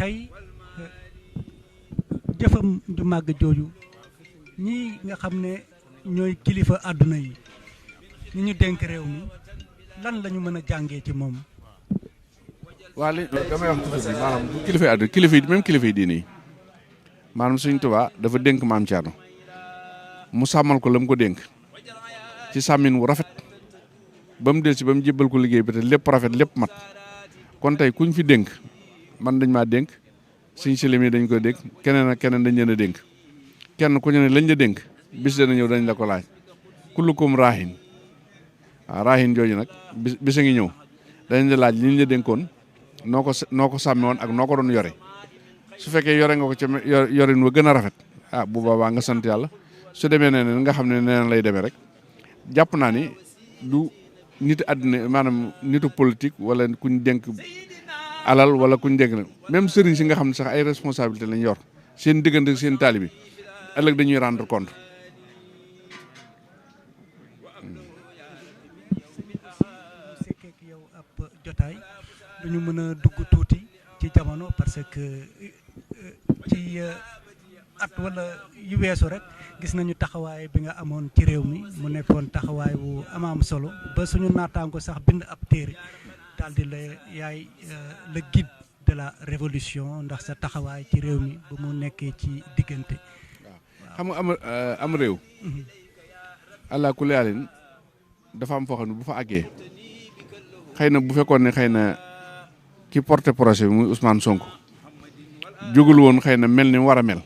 tey jëfam ju màgg jooju ñii nga xam ne ñooy kilifa àdduna yi ni ñu dénk réew mi lan la ñu mën a jàngee ci moom. waa li damay wax toujours bi maanaam bu kilifa yi àdduna kilifa yi diine yi maanaam Sëriñ Tuubaa dafa dénk maam Thierno mu sàmmal ko la mu ko dénk ci sàmmin wu rafet ba mu del si ba mu jébbal ko liggéey bi te lépp rafet lépp mat kon tey kuñ fi dénk man dañ maa dénk suñ silim yi dañ ko dénk keneen ak keneen dañ leen a dénk kenn ku ñu ne lañ la dénk bis dana ñëw dañ la ko laaj kullukum raahin waaw raahin jooju nag bis a ngi ñëw dañ la laaj li ñu la dénkoon noo ko sàmme woon ak noo ko doon yore su fekkee yore nga ko ci yorin wa gën a rafet bu boobaa nga sant yàlla su demee ne nga xam ne neneen lay demee rek jàpp naa ni du nit àddina maanaam nitu politique wala kuñ dénk alal wala kuñ dénk na même sëriñ si nga xam ne sax ay responsabilité lañ yor seen diggante seen taalibi ëllëg dañuy rendre compte. sekkeek yow ab jotaay duñu mën a dugg tuuti ci jamono parce que ci at wala yu weesu rek gis nañu taxawaay bi nga amoon ci réew mi mu nekkoon taxawaay bu am solo ba suñu naataango sax bind ab téere daal di la yaay le guide de la révolution ndax sa taxawaay ci réew mi ba mu nekkee ci diggante. xam nga am réew. allah kulli haalin dafa am foo xam ne bu fa àggee xëy na bu fekkoon ne xëy na ki porté projet bi muy Ousmane Sonko jógul woon xëy na mel ni war a mel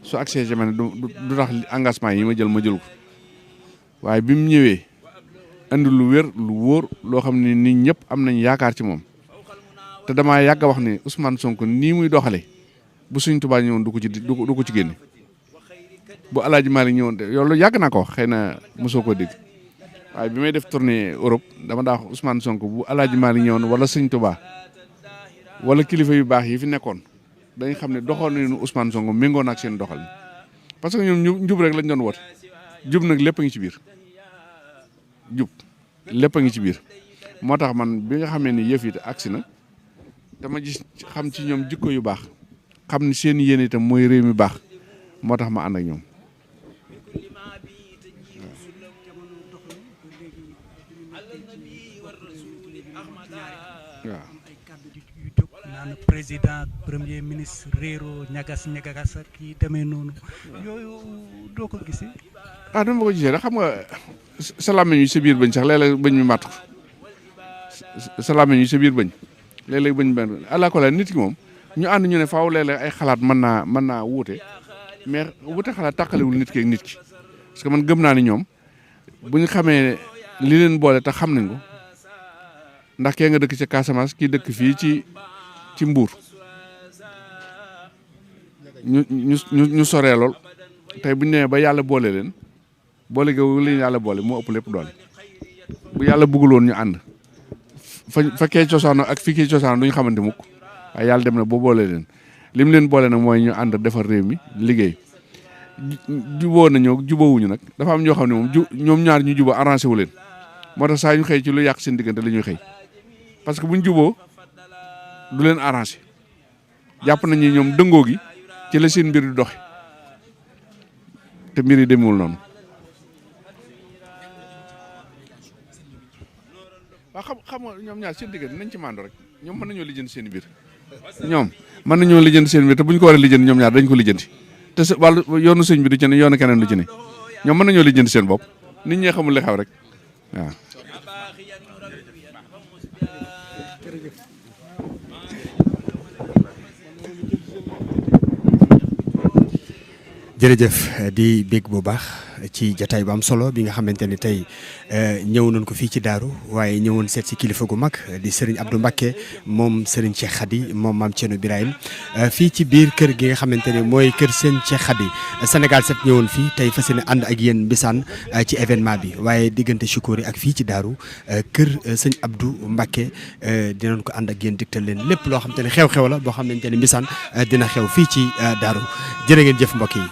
su accès jamono du tax engagement yi ma jël ko waaye bi mu ñëwee andi lu wér lu wóor loo xam ne nit ñëpp am nañ yaakaar ci moom te damaa yàgg a wax ni Ousmane Sonko nii muy doxale bu Sëriñ Tuubaa ñëwoon du ko ci génne bu Alaaji Maalik ñëwoon de yow loolu yàgg naa ko wax xëy na mosoo ko dégg waaye bi may def tournée Europe dama daa wax Ousmane Sonko bu Alaaji Maalik ñëwoon wala Sëriñ Tuubaa wala kilifa yu baax yi fi nekkoon dañ xam ne doxal nañu Ousmane Sonko méngoo na ak seen doxal parce que ñoom njub rek lañ doon woote jub nag lépp a ngi ci biir jub lépp a ngi ci biir moo tax man bi nga xamee ni yëf yi agsi na dama gis xam ci ñoom jikko yu baax xam ni seen yéene itam mooy réew mi baax moo tax ma ànd ak ñoom. waaw. naan président premier ministre réero ñagas ak kii demee noonu yooyu doo ko gisee. dama ko gisee rek xam nga salaame ñu sa biir bëñ sax léeg-léeg bëñ mi màtt ko salaame ñu sa biir bëñ léeg-léeg bëñ benn àllaakola nit ki moom ñu ànd ñu ne faaw léeg-léeg ay xalaat mën naa wuute mais wuute xalaat tàqalewul nit ki ak nit ki parce que man gëm naa ni ñoom bu ñu xamee li leen boole te xam nañ ko ndax kee nga dëkk ci Casamance kii dëkk fii ci Mbuur ñu soree lool tey bu ñu nee ba yàlla boole leen boole gi li yàlla boole moo ëpp lépp doole bu yàlla bëggul woon ñu ànd fa kee cosaano ak fi kee cosaano duñu xamante mukk waaye yàlla dem na boo boole leen lim leen boole nag mooy ñu ànd defar réew mi liggéey juboo nañoo jubóowuñu nag dafa am ñoo xam ne moom ñoom ñaar ñu juboo arrangé wu leen moo tax saa ñu xëy ci lu yàq seen diggante la ñuy xëy parce que buñ juboo du leen arrangé jàpp nañ ni ñoom dëngoo gi ci la seen mbir di doxe te mbir yi demewul noonu. waaw xam nga ñoom ñaar seen diggante nañ ci màndu rek ñoom mën nañoo lijjanti seen biir ñoom mën nañoo lijjanti seen biir te buñ ko war a lijjanti ñoom ñaar dañ ko lijjanti te wàllu yoonu sëñ bi du ci ne yoonu keneen du ci ne ñoom mën nañoo lijjanti seen bopp nit ñee xamul li xew rek waaw. jërëjëf di bég bu baax ci jataay bu am solo bi nga xamante ni tey ñëw nañ ko fii ci daaru waaye ñëwoon seet si kilifa gu mag di Serigne Abdou Mbacké moom Serigne Cheikh Khady moom maam Thierno Birahim fii ci biir kër gi nga xamante ne mooy kër seen Cheikh Khady Sénégal7 ñëwoon fii tey fas yéene ànd ak yéen mbisaan ci événement bi waaye diggante Choukouri ak fii ci daaru kër sëñ Abdou Mbacké dinañ ko ànd ak yéen digtal leen lépp loo xamante ne xew-xew la boo xamante ne mbisaan dina xew fii ci daaru jërë ngeen jëf mbokk yi.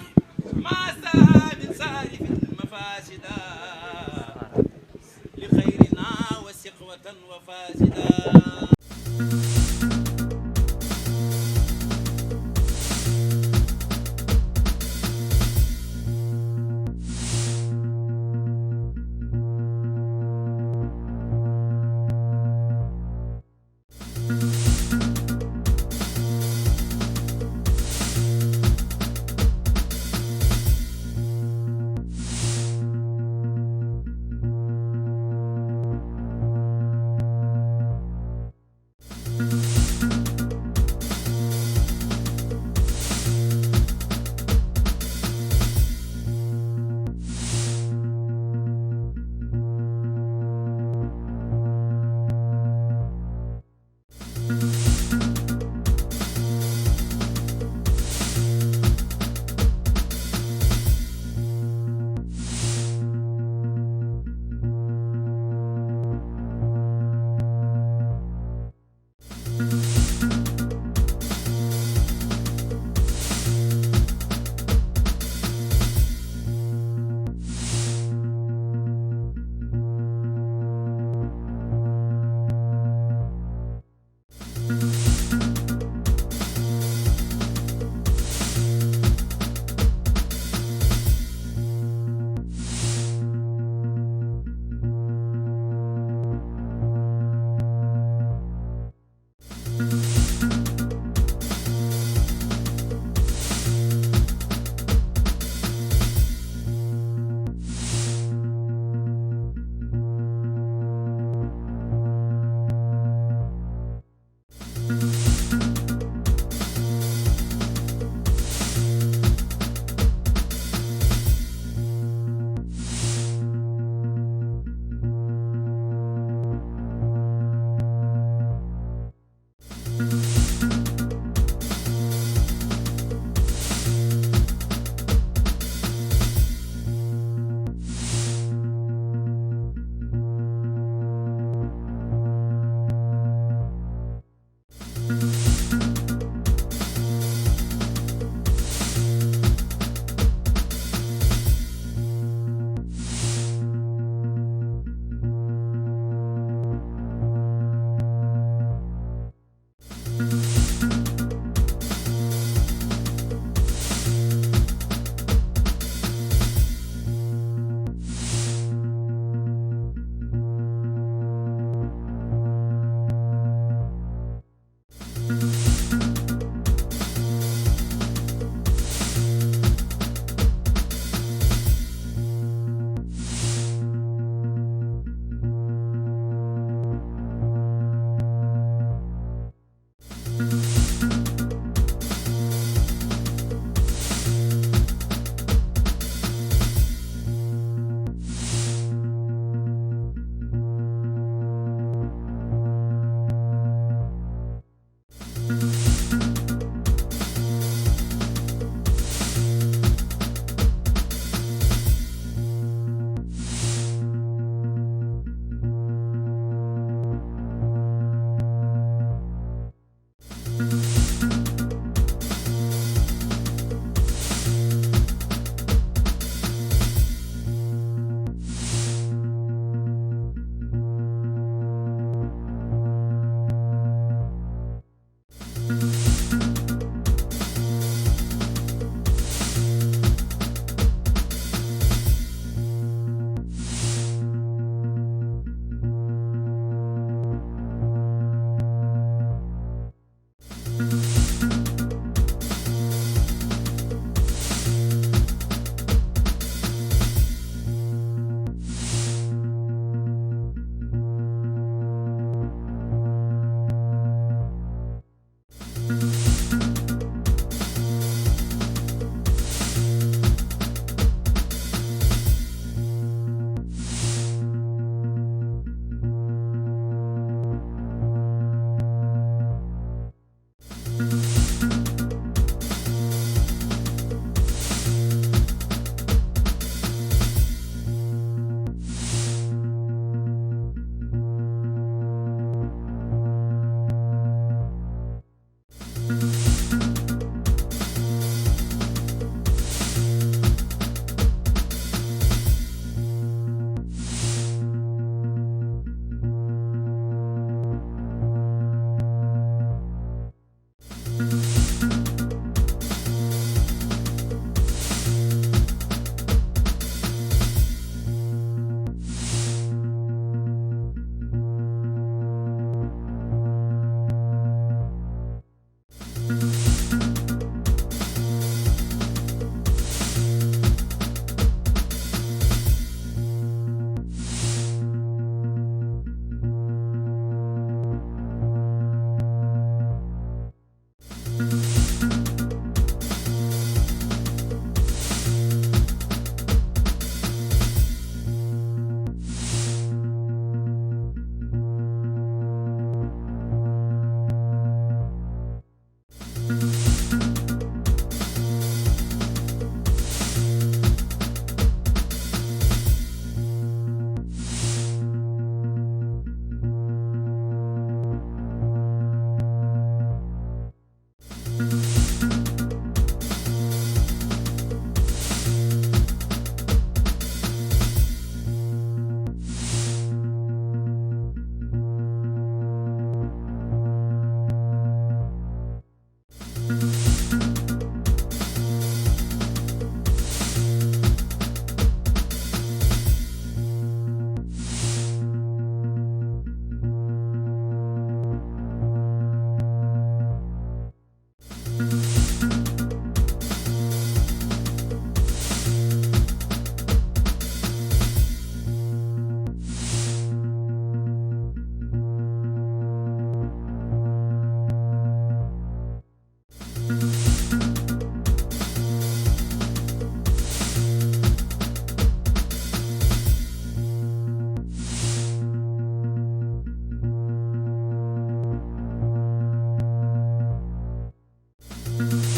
Sénégal7.